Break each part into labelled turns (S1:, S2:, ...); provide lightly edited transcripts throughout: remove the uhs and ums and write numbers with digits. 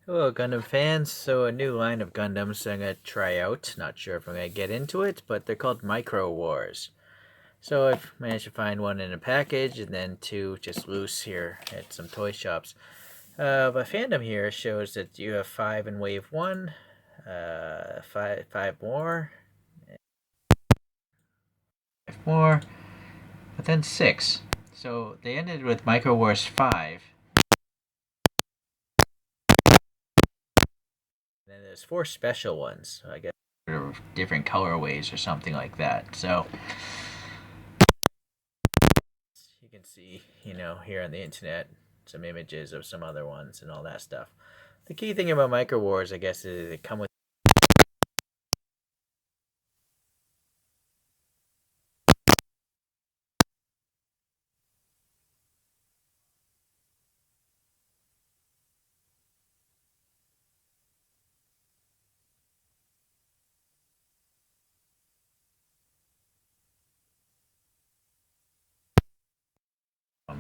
S1: Hello, Gundam fans. So, a new line of Gundams I'm going to try out. Not sure if I'm going to get into it, but they're called Micro Wars. So, I've managed to find one in a package and then two just loose here at some toy shops. But fandom here shows that you have five in wave one, five more, five more, but then six. So, they ended with Micro Wars 5. And then there's four special ones. So I guess different colorways or something like that. So you can see, here on the internet, some images of some other ones and all that stuff. The key thing about Micro Wars, I guess, is they come with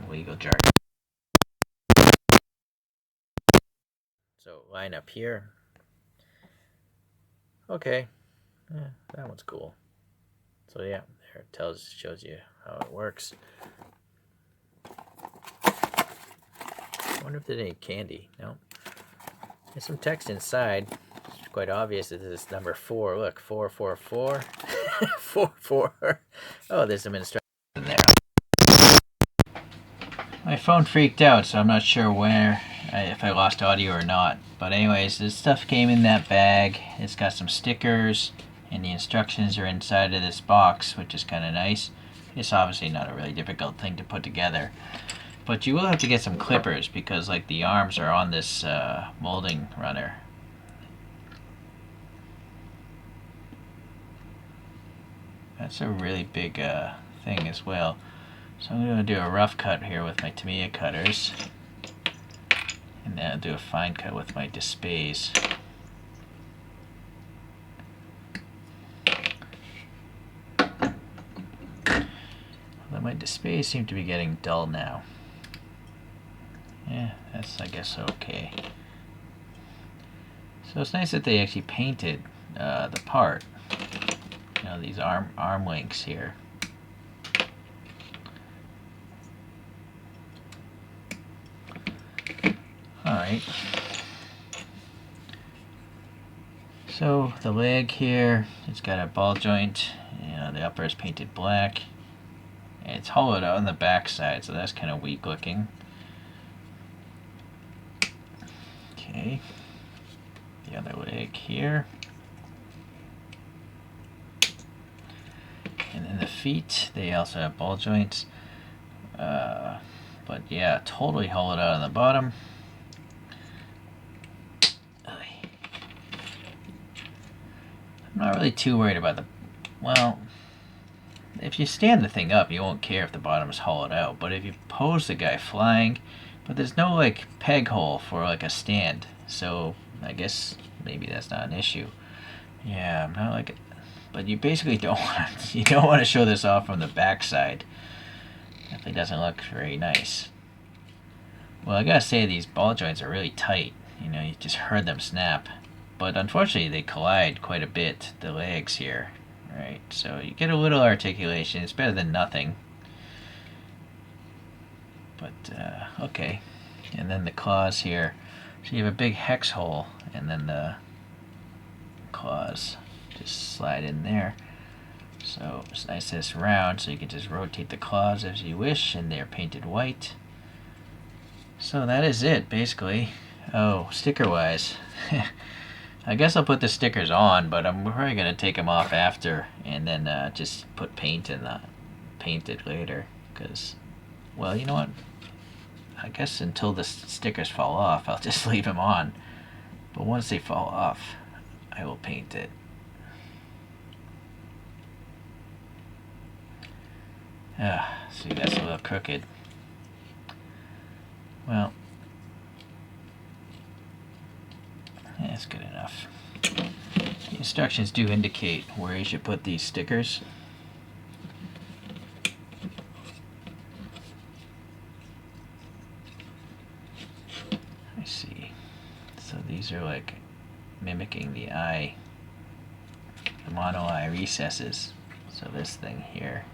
S1: legal jargon. So line up here. Okay, yeah, that one's cool. So yeah, there it shows you how it works. I wonder if there's any candy. No. There's some text inside. It's quite obvious that this is number 4. Look, 444. 44. Oh, there's some instructions in there. My phone freaked out, so I'm not sure if I lost audio or not. But anyways, this stuff came in that bag. It's got some stickers, and the instructions are inside of this box, which is kind of nice. It's obviously not a really difficult thing to put together. But you will have to get some clippers, because like the arms are on this molding runner. That's a really big thing as well. So I'm going to do a rough cut here with my Tamiya cutters. And then I'll do a fine cut with my Dispays. Although my Dispays seem to be getting dull now. Yeah, that's, I guess, okay. So it's nice that they actually painted the part. You know, these arm links here. Alright. So the leg here, it's got a ball joint. The upper is painted black. And it's hollowed out on the back side, so that's kind of weak looking. Okay. The other leg here. And then the feet, they also have ball joints. But yeah, totally hollowed out on the bottom. I'm not really too worried about well, if you stand the thing up, you won't care if the bottom is hollowed out. But if you pose the guy flying, but there's no like peg hole for like a stand, so I guess maybe that's not an issue. Yeah, I'm not like, but you basically don't want to show this off from the backside. Definitely doesn't look very nice. Well, I gotta say these ball joints are really tight. You just heard them snap. But unfortunately, they collide quite a bit, the legs here. Right, so you get a little articulation. It's better than nothing. But, okay. And then the claws here. So you have a big hex hole, and then the claws just slide in there. So it's nice that it's round, so you can just rotate the claws as you wish, and they're painted white. So that is it, basically. Oh, sticker-wise. I guess I'll put the stickers on, but I'm probably going to take them off after, and then just put paint it later. Because, well, you know what? I guess until the stickers fall off, I'll just leave them on. But once they fall off, I will paint it. See, that's a little crooked. Well, that's good enough. The instructions do indicate where you should put these stickers. I see. So these are like mimicking the eye, the mono eye recesses. So this thing here.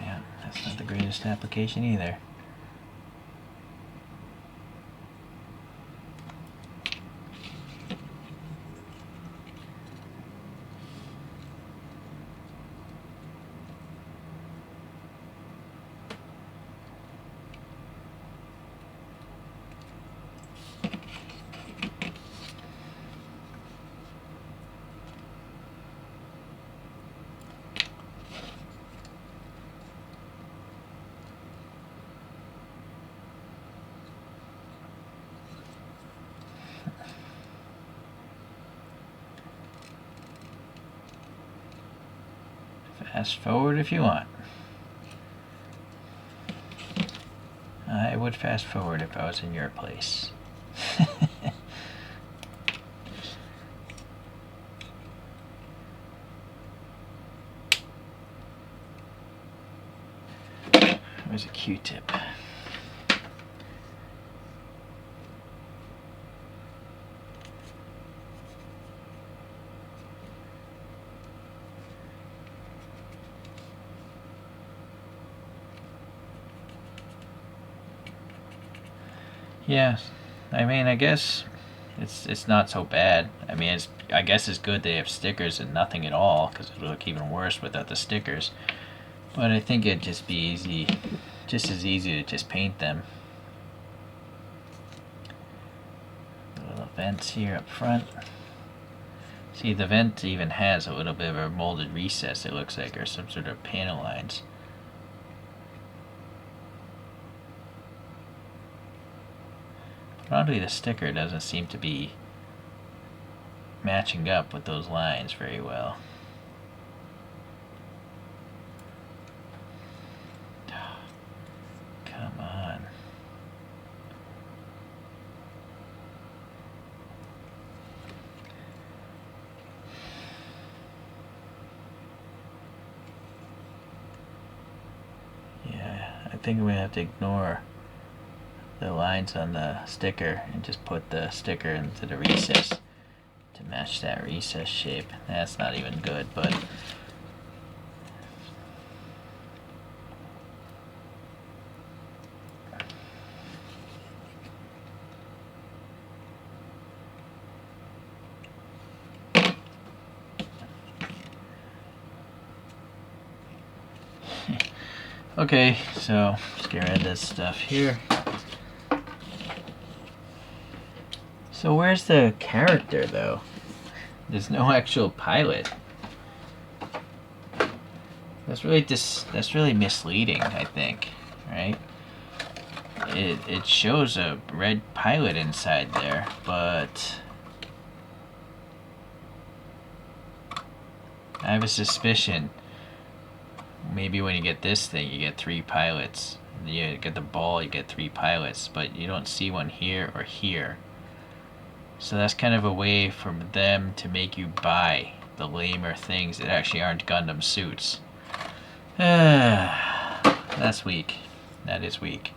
S1: Yeah, that's not the greatest application either. Fast forward if you want. I would fast forward if I was in your place. Where's a Q-tip? Yeah, I mean, I guess it's not so bad. I mean, I guess it's good they have stickers and nothing at all, because it would look even worse without the stickers. But I think it'd just be easy, just as easy to just paint them. Little vents here up front. See, the vent even has a little bit of a molded recess, it looks like, or some sort of panel lines. Probably the sticker doesn't seem to be matching up with those lines very well. Come on. Yeah, I think we have to ignore the lines on the sticker and just put the sticker into the recess to match that recess shape. That's not even good, but okay, so let's get rid of this stuff here. So where's the character, though? There's no actual pilot. That's really misleading, I think, right? It shows a red pilot inside there, but I have a suspicion maybe when you get this thing, you get 3 pilots. You get the ball, you get 3 pilots, but you don't see one here or here. So that's kind of a way for them to make you buy the lamer things that actually aren't Gundam suits. That's weak. That is weak.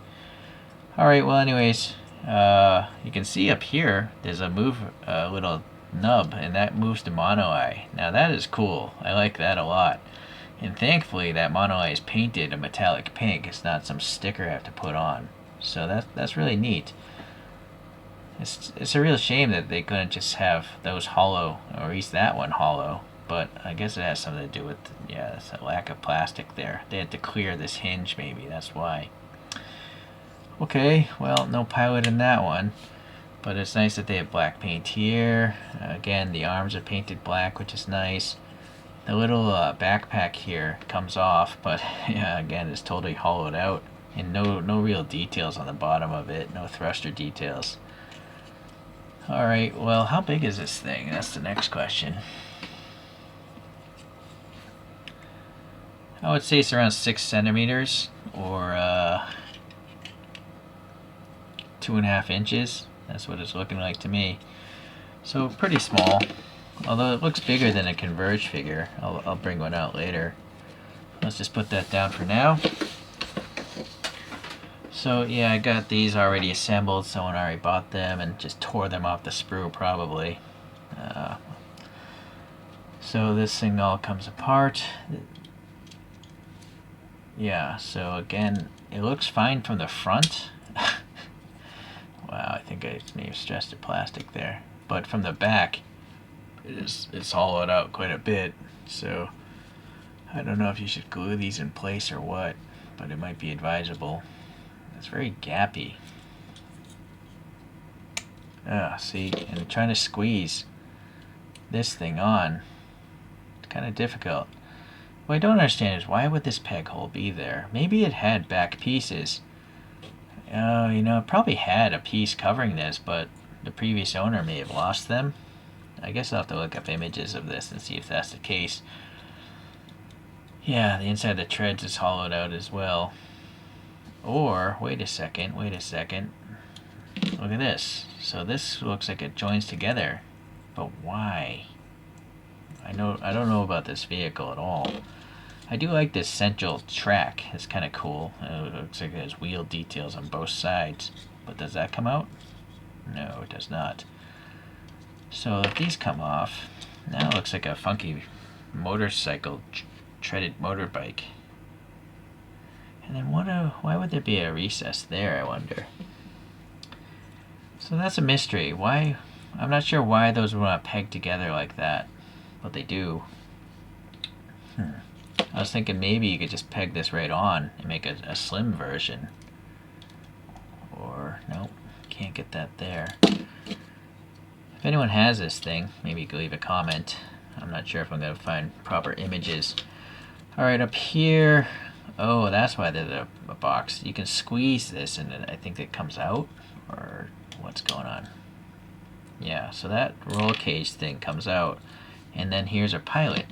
S1: Alright, well anyways, you can see up here, there's a little nub, and that moves to mono eye. Now that is cool. I like that a lot. And thankfully that mono eye is painted a metallic pink. It's not some sticker I have to put on. So that's really neat. It's a real shame that they couldn't just have those hollow, or at least that one hollow. But I guess it has something to do with, yeah, it's a lack of plastic there. They had to clear this hinge maybe, that's why. Okay, well, no pilot in that one. But it's nice that they have black paint here. Again, the arms are painted black, which is nice. The little backpack here comes off, but yeah, again, it's totally hollowed out. And no real details on the bottom of it, no thruster details. Alright, well, how big is this thing? That's the next question. I would say it's around 6 centimeters, or 2.5 inches. That's what it's looking like to me. So pretty small. Although it looks bigger than a Converge figure. I'll bring one out later. Let's just put that down for now. So yeah, I got these already assembled. Someone already bought them and just tore them off the sprue probably. So this thing all comes apart. Yeah, so again, it looks fine from the front. Wow, I think I may have stressed the plastic there. But from the back, it's hollowed out quite a bit. So I don't know if you should glue these in place or what, but it might be advisable. It's very gappy. See, and trying to squeeze this thing on, it's kind of difficult. What I don't understand is why would this peg hole be there? Maybe it had back pieces. You know, it probably had a piece covering this, but the previous owner may have lost them. I guess I'll have to look up images of this and see if that's the case. Yeah, the inside of the treads is hollowed out as well. Or, wait a second. Look at this. So this looks like it joins together. But why? I don't know about this vehicle at all. I do like this central track. It's kind of cool. It looks like it has wheel details on both sides. But does that come out? No, it does not. So if these come off, now it looks like a funky motorcycle, treaded motorbike. And then why would there be a recess there, I wonder? So that's a mystery. Why? I'm not sure why those would want to peg together like that, but they do. I was thinking maybe you could just peg this right on and make a slim version. Or, nope, can't get that there. If anyone has this thing, maybe you could leave a comment. I'm not sure if I'm going to find proper images. Alright, up here. Oh, that's why there's a box. You can squeeze this and I think it comes out. Or what's going on? Yeah, so that roll cage thing comes out. And then here's our pilot.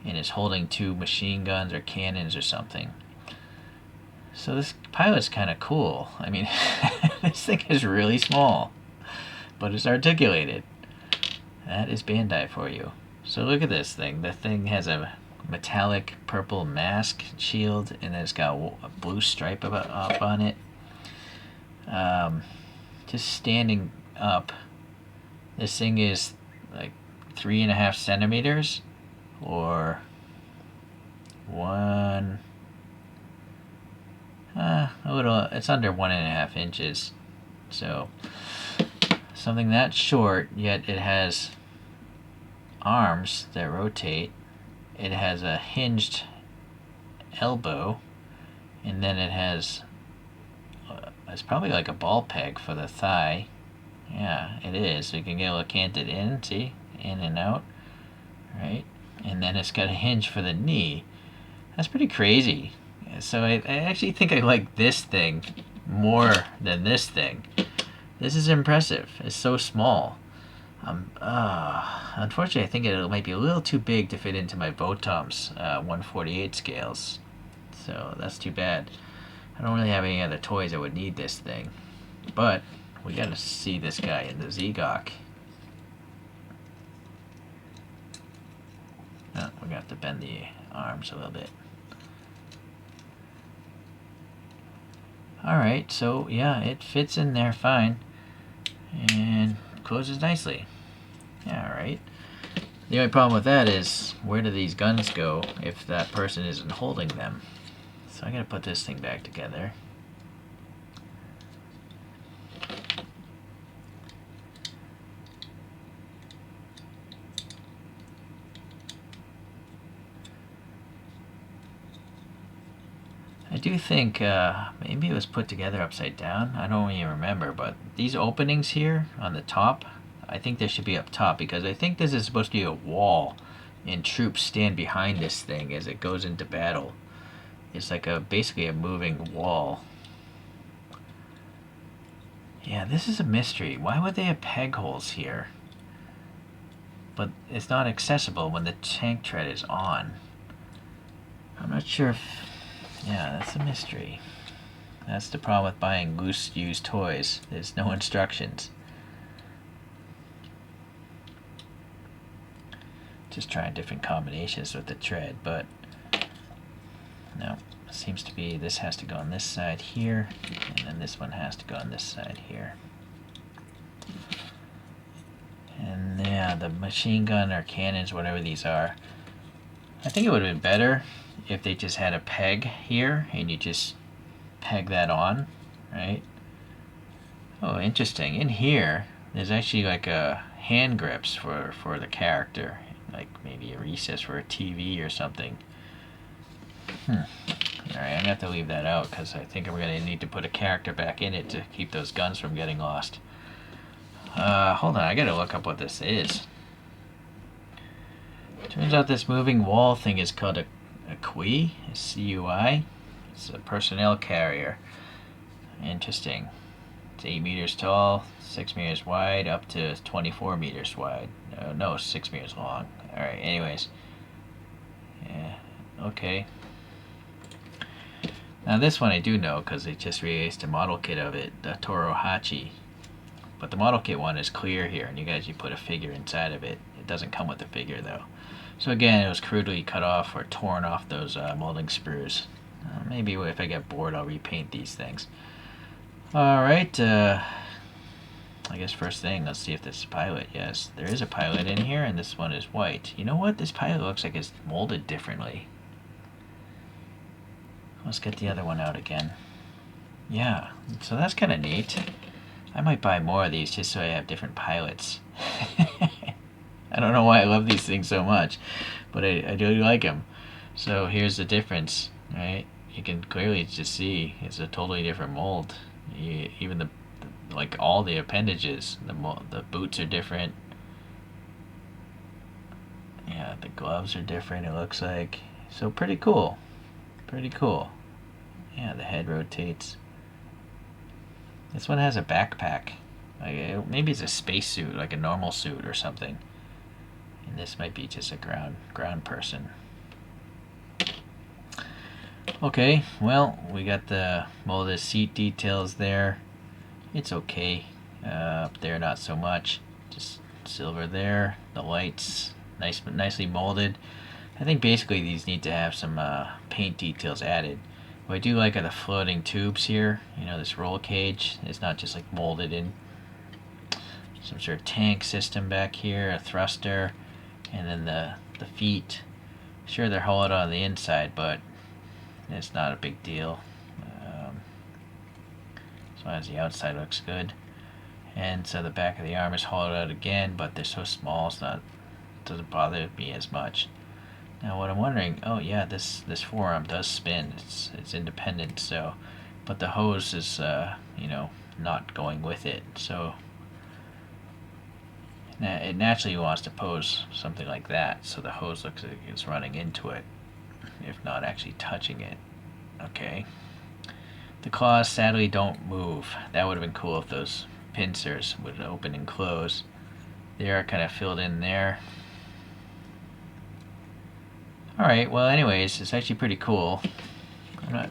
S1: And it's holding 2 machine guns or cannons or something. So this pilot's kind of cool. I mean, this thing is really small, but it's articulated. That is Bandai for you. So look at this thing. The thing has a metallic purple mask shield, and then it's got a blue stripe up on it. Just standing up, this thing is like 3.5 centimeters. Or it's under 1.5 inches. So something that short, yet it has arms that rotate. It has a hinged elbow, and then it has it's probably like a ball peg for the thigh. Yeah, it is. So you can get a little canted in, see, in and out, right? And then it's got a hinge for the knee. That's pretty crazy. So I actually think I like this thing more than this thing. This is impressive. It's so small. Unfortunately, I think it might be a little too big to fit into my Votom's 1/48 scales. So that's too bad. I don't really have any other toys that would need this thing. But we gotta see this guy in the Zegok. Oh, we're gonna have to bend the arms a little bit. Alright, so yeah, it fits in there fine. And closes nicely. Yeah, alright. The only problem with that is, where do these guns go if that person isn't holding them? So I gotta put this thing back together. I do think maybe it was put together upside down. I don't even remember, but these openings here on the top, I think they should be up top, because I think this is supposed to be a wall and troops stand behind this thing as it goes into battle. It's like basically a moving wall. Yeah, this is a mystery. Why would they have peg holes here? But it's not accessible when the tank tread is on. I'm not sure if... Yeah, that's a mystery. That's the problem with buying loose used toys. There's no instructions. Just trying different combinations with the tread, but no, it seems to be this has to go on this side here, and then this one has to go on this side here. And yeah, the machine gun or cannons, whatever these are, I think it would have been better if they just had a peg here and you just peg that on, right? Oh, interesting. In here, there's actually like a hand grips for the character, like maybe a recess for a TV or something. Alright, I'm gonna have to leave that out because I think I'm gonna need to put a character back in it to keep those guns from getting lost. Hold on, I gotta look up what this is. Turns out this moving wall thing is called a CUI, a CUI. It's a personnel carrier. Interesting. It's 8 meters tall, 6 meters wide, up to 24 meters wide. No, 6 meters long. Alright, anyways. Yeah, okay. Now this one I do know because they just released a model kit of it, the Torohachi. But the model kit one is clear here, and you guys, you put a figure inside of it. It doesn't come with a figure though. So again, it was crudely cut off or torn off those molding sprues. Maybe if I get bored, I'll repaint these things. Alright, I guess first thing, let's see if this is a pilot. Yes, there is a pilot in here, and this one is white. You know what? This pilot looks like it's molded differently. Let's get the other one out again. Yeah, so that's kind of neat. I might buy more of these just so I have different pilots. I don't know why I love these things so much, but I do like them. So here's the difference, right? You can clearly just see it's a totally different mold. Even the like all the appendages, the boots are different. Yeah, the gloves are different. It looks like so pretty cool. Pretty cool. Yeah, the head rotates. This one has a backpack. Like maybe it's a spacesuit, like a normal suit or something. And this might be just a ground person. Okay, well, we got the molded seat details there. It's okay. Up there, not so much. Just silver there. The lights, nicely molded. I think basically these need to have some paint details added. What I do like are the floating tubes here. You know, this roll cage is not just like molded in. Some sort of tank system back here, a thruster, and then the feet. Sure, they're hollowed on the inside, but it's not a big deal. As long as the outside looks good. And so the back of the arm is hollowed out again, but they're so small, it doesn't bother me as much. Now what I'm wondering, oh yeah, this forearm does spin. It's independent, so, but the hose is you know, not going with it. So it naturally wants to pose something like that, so the hose looks like it's running into it, if not actually touching it. Okay. The claws sadly don't move. That would have been cool if those pincers would open and close. They are kind of filled in there. Alright, well anyways, it's actually pretty cool. I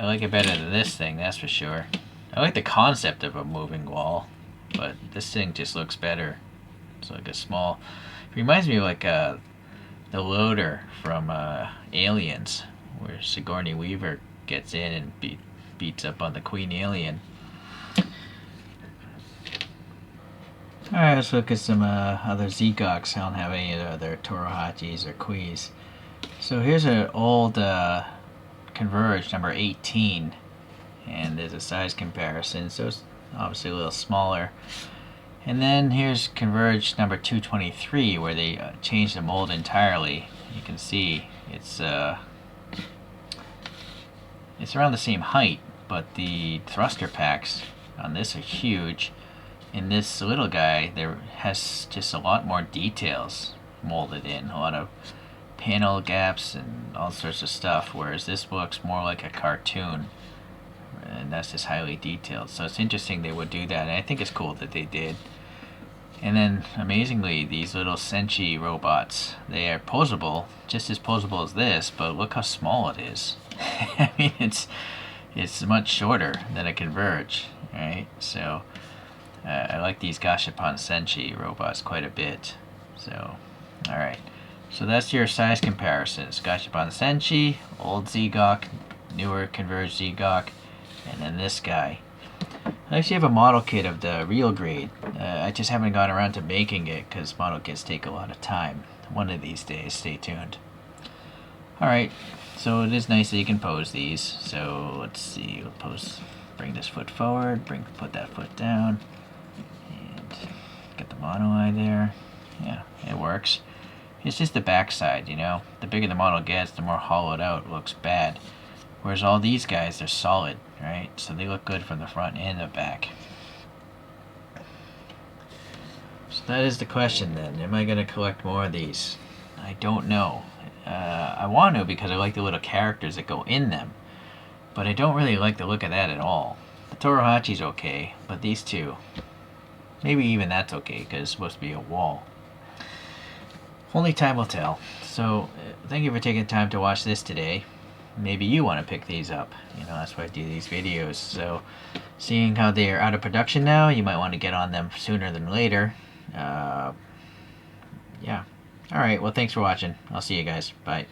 S1: like it better than this thing, that's for sure. I like the concept of a moving wall, but this thing just looks better. It's like a small... It reminds me of like the loader from Aliens, where Sigourney Weaver gets in and beats up on the Queen Alien. Alright, let's look at some other Zegoks. I don't have any other Torohachis or Kuis. So here's an old Converge number 18, and there's a size comparison, so it's obviously a little smaller. And then here's Converge number 223, where they changed the mold entirely. You can see it's around the same height, but the thruster packs on this are huge. In this little guy, there has just a lot more details molded in, a lot of panel gaps and all sorts of stuff, whereas this looks more like a cartoon, and that's just highly detailed. So it's interesting they would do that, and I think it's cool that they did. And then, amazingly, these little Senshi robots, they are posable, just as posable as this, but look how small it is. I mean, it's much shorter than a Converge, right? So I like these Gashapon Senshi robots quite a bit. So Alright, so that's your size comparisons. Gashapon Senshi, old Zgok, newer converged Zgok, and then this guy. I actually have a model kit of the real grade. I just haven't gotten around to making it because model kits take a lot of time. One of these days, stay tuned. Alright, so it is nice that you can pose these. So let's see, we'll pose, bring this foot forward, put that foot down, and get the mono eye there. Yeah, it works. It's just the back side, you know. The bigger the model gets, the more hollowed out it looks bad. Whereas all these guys, they're solid, right? So they look good from the front and the back. So that is the question then. Am I going to collect more of these? I don't know. I want to because I like the little characters that go in them. But I don't really like the look of that at all. The Torohachi's okay, but these two, maybe even that's okay because it's supposed to be a wall. Only time will tell. So thank you for taking time to watch this today. Maybe you want to pick these up. You know, that's why I do these videos. So seeing how they are out of production now, you might want to get on them sooner than later. Yeah. Alright, well thanks for watching. I'll see you guys. Bye.